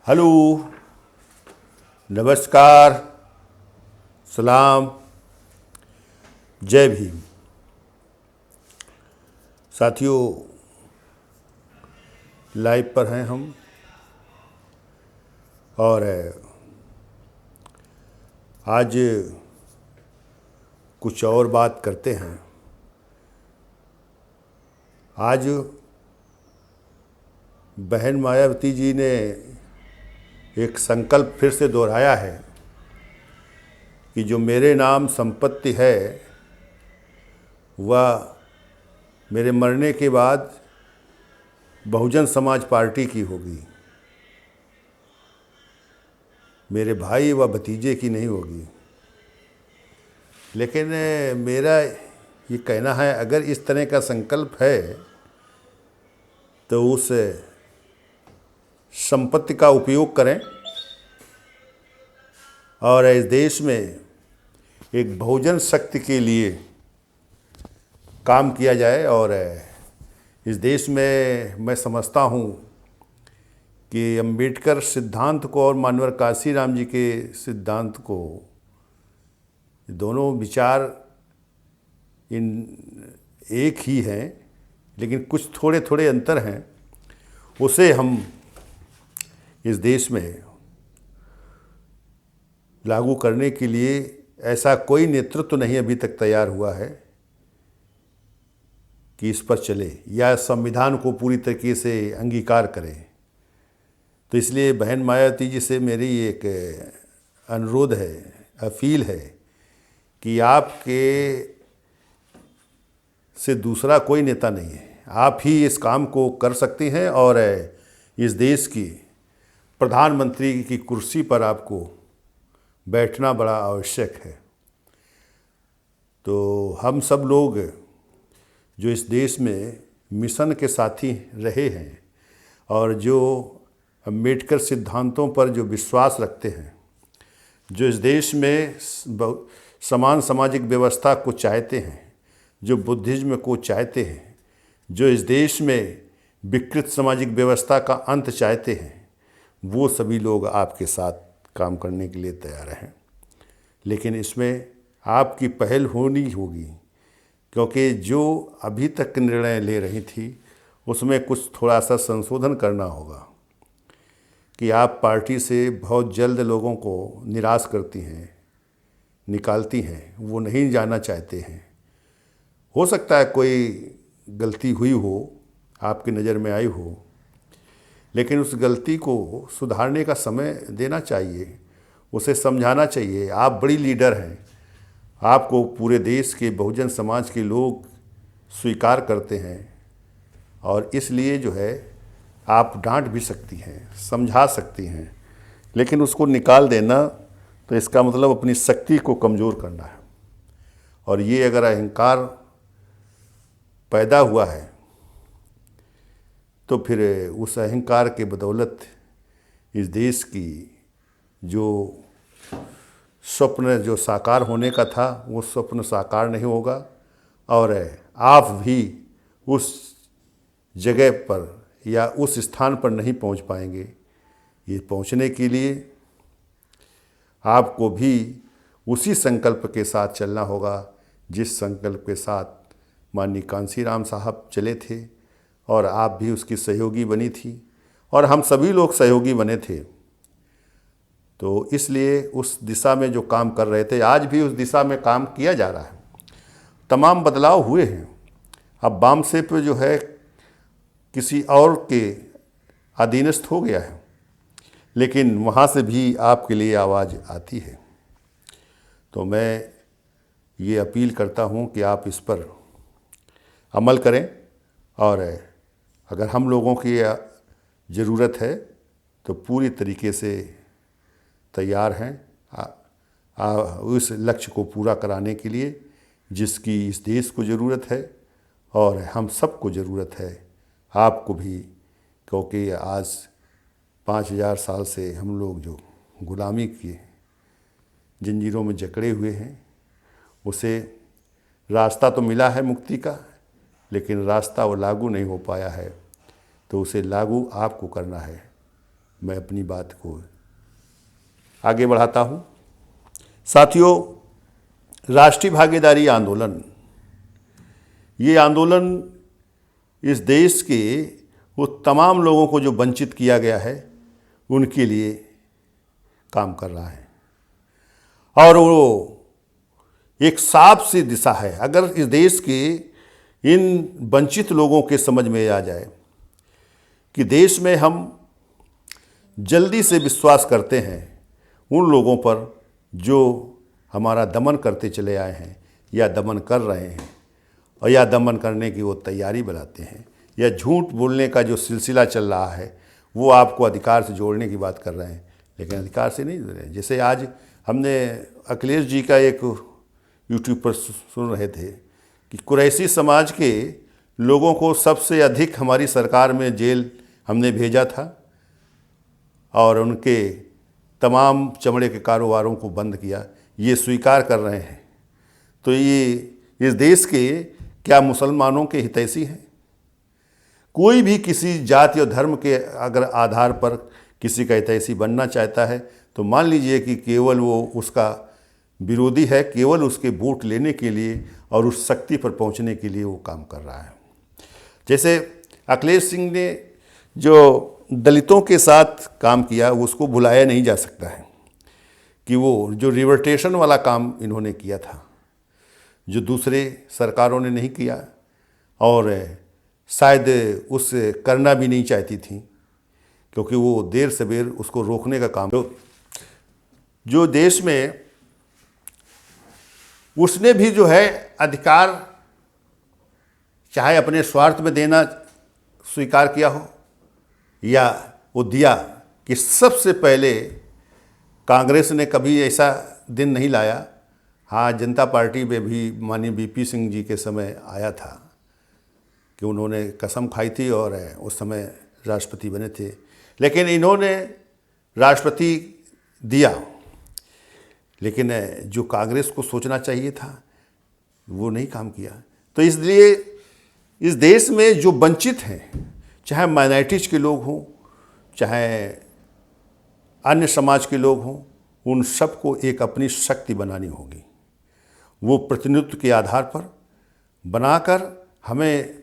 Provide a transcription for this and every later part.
Hello, नमस्कार, सलाम, जय भीम। साथियों, लाइव पर हैं हम और आज कुछ और बात करते हैं। आज बहन मायावती जी ने एक संकल्प फिर से दोहराया है कि जो मेरे नाम संपत्ति है वह मेरे मरने के बाद बहुजन समाज पार्टी की होगी, मेरे भाई व भतीजे की नहीं होगी। लेकिन मेरा ये कहना है, अगर इस तरह का संकल्प है तो उस संपत्ति का उपयोग करें और इस देश में एक बहुजन शक्ति के लिए काम किया जाए। और इस देश में मैं समझता हूँ कि अम्बेडकर सिद्धांत को और मानवर काशीराम जी के सिद्धांत को, दोनों विचार इन एक ही हैं, लेकिन कुछ थोड़े थोड़े अंतर हैं। उसे हम इस देश में लागू करने के लिए ऐसा कोई नेतृत्व नहीं अभी तक तैयार हुआ है कि इस पर चले या संविधान को पूरी तरीके से अंगीकार करें। तो इसलिए बहन मायावती जी से मेरी एक अनुरोध है, अपील है कि आपके से दूसरा कोई नेता नहीं है, आप ही इस काम को कर सकती हैं और इस देश की प्रधानमंत्री की कुर्सी पर आपको बैठना बड़ा आवश्यक है। तो हम सब लोग जो इस देश में मिशन के साथी रहे हैं और जो अम्बेडकर सिद्धांतों पर जो विश्वास रखते हैं, जो इस देश में समान सामाजिक व्यवस्था को चाहते हैं, जो बुद्धिज्म को चाहते हैं, जो इस देश में विकृत सामाजिक व्यवस्था का अंत चाहते हैं, वो सभी लोग आपके साथ काम करने के लिए तैयार हैं। लेकिन इसमें आपकी पहल होनी होगी, क्योंकि जो अभी तक निर्णय ले रही थी उसमें कुछ थोड़ा सा संशोधन करना होगा कि आप पार्टी से बहुत जल्द लोगों को निराश करती हैं, निकालती हैं, वो नहीं जाना चाहते हैं। हो सकता है कोई गलती हुई हो, आपकी नज़र में आई हो, लेकिन उस गलती को सुधारने का समय देना चाहिए, उसे समझाना चाहिए। आप बड़ी लीडर हैं, आपको पूरे देश के बहुजन समाज के लोग स्वीकार करते हैं और इसलिए जो है आप डांट भी सकती हैं, समझा सकती हैं, लेकिन उसको निकाल देना तो इसका मतलब अपनी शक्ति को कमज़ोर करना है। और ये अगर अहंकार पैदा हुआ है तो फिर उस अहंकार के बदौलत इस देश की जो स्वप्न जो साकार होने का था वो स्वप्न साकार नहीं होगा और आप भी उस जगह पर या उस स्थान पर नहीं पहुंच पाएंगे। ये पहुंचने के लिए आपको भी उसी संकल्प के साथ चलना होगा जिस संकल्प के साथ माननीय कांशीराम साहब चले थे और आप भी उसकी सहयोगी बनी थी और हम सभी लोग सहयोगी बने थे। तो इसलिए उस दिशा में जो काम कर रहे थे, आज भी उस दिशा में काम किया जा रहा है। तमाम बदलाव हुए हैं। अब वामसेप जो है किसी और के अधीनस्थ हो गया है, लेकिन वहाँ से भी आपके लिए आवाज़ आती है। तो मैं ये अपील करता हूँ कि आप इस पर अमल करें और अगर हम लोगों की ज़रूरत है तो पूरी तरीके से तैयार हैं उस लक्ष्य को पूरा कराने के लिए जिसकी इस देश को ज़रूरत है और हम सबको ज़रूरत है, आपको भी, क्योंकि आज 5000 साल से हम लोग जो गुलामी के जंजीरों में जकड़े हुए हैं, उसे रास्ता तो मिला है मुक्ति का, लेकिन रास्ता वो लागू नहीं हो पाया है। तो उसे लागू आपको करना है। मैं अपनी बात को आगे बढ़ाता हूँ। साथियों, राष्ट्रीय भागीदारी आंदोलन, ये आंदोलन इस देश के वो तमाम लोगों को जो वंचित किया गया है उनके लिए काम कर रहा है और वो एक साफ सी दिशा है। अगर इस देश के इन वंचित लोगों के समझ में आ जाए कि देश में हम जल्दी से विश्वास करते हैं उन लोगों पर जो हमारा दमन करते चले आए हैं या दमन कर रहे हैं और या दमन करने की वो तैयारी बनाते हैं, या झूठ बोलने का जो सिलसिला चल रहा है वो आपको अधिकार से जोड़ने की बात कर रहे हैं, लेकिन अधिकार से नहीं जुड़ रहे हैं। जैसे आज हमने अखिलेश जी का एक यूट्यूब पर सुन रहे थे कि कुरैशी समाज के लोगों को सबसे अधिक हमारी सरकार में जेल हमने भेजा था और उनके तमाम चमड़े के कारोबारों को बंद किया, ये स्वीकार कर रहे हैं। तो ये इस देश के क्या मुसलमानों के हितैषी हैं? कोई भी किसी जाति और धर्म के अगर आधार पर किसी का हितैषी बनना चाहता है तो मान लीजिए कि केवल वो उसका विरोधी है, केवल उसके वोट लेने के लिए और उस शक्ति पर पहुंचने के लिए वो काम कर रहा है। जैसे अखिलेश सिंह ने जो दलितों के साथ काम किया उसको भुलाया नहीं जा सकता है कि वो जो रिवर्टेशन वाला काम इन्होंने किया था जो दूसरे सरकारों ने नहीं किया और शायद उस करना भी नहीं चाहती थी, क्योंकि वो देर सवेर उसको रोकने का काम जो देश में उसने भी जो है अधिकार चाहे अपने स्वार्थ में देना स्वीकार किया हो या वो दिया कि सबसे पहले कांग्रेस ने कभी ऐसा दिन नहीं लाया। हाँ, जनता पार्टी में भी माननीय बीपी सिंह जी के समय आया था कि उन्होंने कसम खाई थी और उस समय राष्ट्रपति बने थे, लेकिन इन्होंने राष्ट्रपति दिया, लेकिन जो कांग्रेस को सोचना चाहिए था वो नहीं काम किया। तो इसलिए इस देश में जो वंचित हैं, चाहे माइनॉरिटीज के लोग हों चाहे अन्य समाज के लोग हों, उन सबको एक अपनी शक्ति बनानी होगी। वो प्रतिनिधित्व के आधार पर बनाकर हमें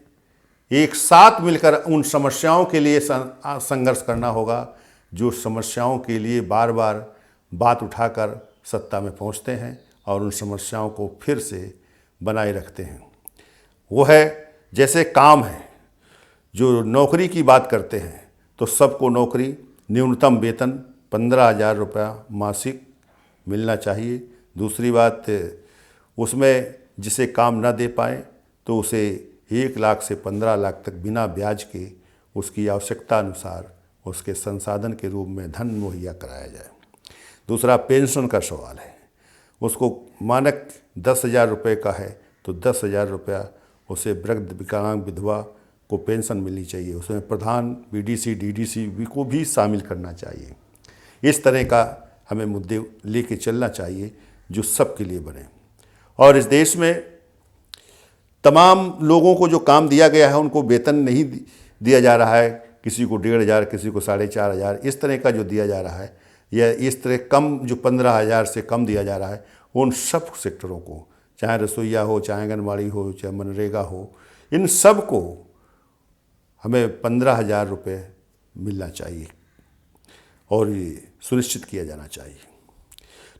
एक साथ मिलकर उन समस्याओं के लिए संघर्ष करना होगा जो समस्याओं के लिए बार बार बात उठाकर सत्ता में पहुंचते हैं और उन समस्याओं को फिर से बनाए रखते हैं। वो है जैसे काम है, जो नौकरी की बात करते हैं तो सबको नौकरी, न्यूनतम वेतन 15,000 रुपया मासिक मिलना चाहिए। दूसरी बात, उसमें जिसे काम ना दे पाए तो उसे 1 लाख से 15 लाख तक बिना ब्याज के उसकी आवश्यकता अनुसार उसके संसाधन के रूप में धन मुहैया कराया जाए। दूसरा पेंशन का सवाल है, उसको मानक 10,000 रुपये का है तो 10,000 रुपया उसे वृद्ध विकलांग विधवा को पेंशन मिलनी चाहिए। उसमें प्रधान, बीडीसी, डीडीसी को भी शामिल करना चाहिए। इस तरह का हमें मुद्दे लेके चलना चाहिए जो सबके लिए बने। और इस देश में तमाम लोगों को जो काम दिया गया है उनको वेतन नहीं दिया जा रहा है, किसी को 1,500, किसी को 4,500, इस तरह का जो दिया जा रहा है या इस तरह कम जो 15,000 से कम दिया जा रहा है, उन सब सेक्टरों को, चाहे रसोईया हो, चाहे आंगनबाड़ी हो, चाहे मनरेगा हो, इन सब को हमें 15,000 रुपये मिलना चाहिए और ये सुनिश्चित किया जाना चाहिए।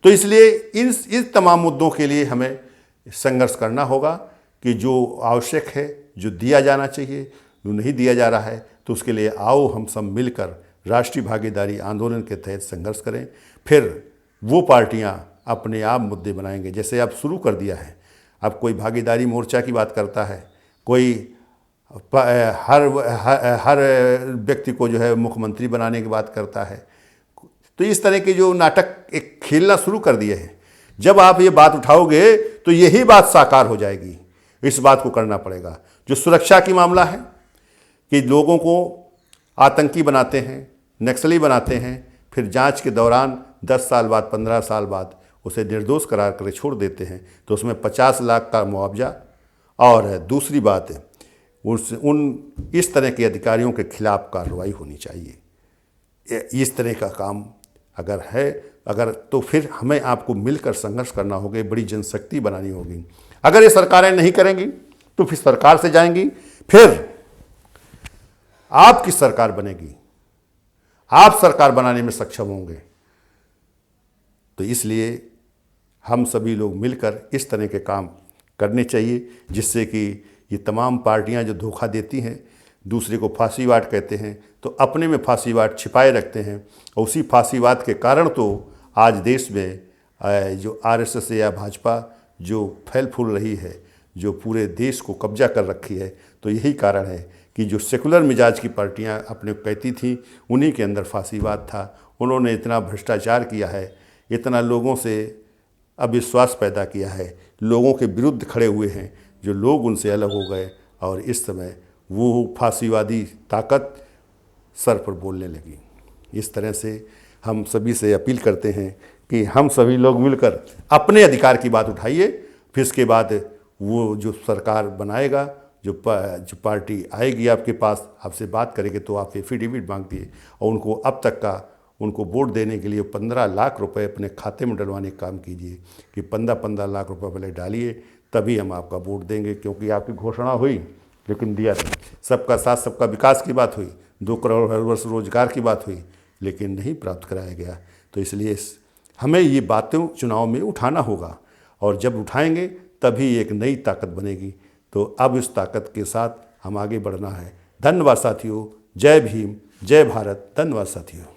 तो इसलिए इन तमाम मुद्दों के लिए हमें संघर्ष करना होगा कि जो आवश्यक है, जो दिया जाना चाहिए, जो नहीं दिया जा रहा है, तो उसके लिए आओ हम सब मिलकर राष्ट्रीय भागीदारी आंदोलन के तहत संघर्ष करें। फिर वो पार्टियां अपने आप मुद्दे बनाएंगे। जैसे अब शुरू कर दिया है, अब कोई भागीदारी मोर्चा की बात करता है, कोई हर व्यक्ति को जो है मुख्यमंत्री बनाने की बात करता है। तो इस तरह के जो नाटक एक खेलना शुरू कर दिए हैं, जब आप ये बात उठाओगे तो यही बात साकार हो जाएगी। इस बात को करना पड़ेगा। जो सुरक्षा की मामला है कि लोगों को आतंकी बनाते हैं, नक्सली बनाते हैं, फिर जांच के दौरान 10 साल बाद, 15 साल बाद उसे निर्दोष करार कर छोड़ देते हैं, तो उसमें 50 लाख का मुआवजा। और दूसरी बात है, इस तरह के अधिकारियों के खिलाफ कार्रवाई होनी चाहिए। इस तरह का काम अगर है, अगर तो फिर हमें आपको मिलकर संघर्ष करना होगा, बड़ी जनशक्ति बनानी होगी। अगर ये सरकारें नहीं करेंगी तो फिर सरकार से जाएंगी, फिर आपकी सरकार बनेगी, आप सरकार बनाने में सक्षम होंगे। तो इसलिए हम सभी लोग मिलकर इस तरह के काम करने चाहिए, जिससे कि ये तमाम पार्टियां जो धोखा देती हैं, दूसरे को फांसीवाद कहते हैं, तो अपने में फांसीवाद छिपाए रखते हैं, और उसी फांसीवाद के कारण तो आज देश में जो आरएसएस या भाजपा जो फैल फूल रही है, जो पूरे देश को कब्जा कर रखी है, तो यही कारण है कि जो सेकुलर मिजाज की पार्टियां अपने को कहती थी, उन्हीं के अंदर फांसीवाद था। उन्होंने इतना भ्रष्टाचार किया है, इतना लोगों से अविश्वास पैदा किया है, लोगों के विरुद्ध खड़े हुए हैं, जो लोग उनसे अलग हो गए, और इस समय वो फांसीवादी ताकत सर पर बोलने लगी। इस तरह से हम सभी से अपील करते हैं कि हम सभी लोग मिलकर अपने अधिकार की बात उठाइए, फिर इसके बाद वो जो सरकार बनाएगा, जो पार्टी आएगी आपके पास, आपसे बात करेंगे, तो आप एफिडेविट मांग दिए, और उनको अब तक का उनको वोट देने के लिए 15 लाख रुपए अपने खाते में डलवाने का काम कीजिए, कि 15-15 लाख रुपए पहले डालिए, तभी हम आपका वोट देंगे। क्योंकि आपकी घोषणा हुई लेकिन दिया नहीं, सबका साथ सबका विकास की बात हुई, 2 करोड़ हर वर्ष रोजगार की बात हुई, लेकिन नहीं प्राप्त कराया गया। तो इसलिए हमें ये बातें चुनाव में उठाना होगा, और जब उठाएंगे तभी एक नई ताकत बनेगी। तो अब इस ताकत के साथ हम आगे बढ़ना है। धन्यवाद साथियों, जय भीम, जय भारत। धन्यवाद साथियों।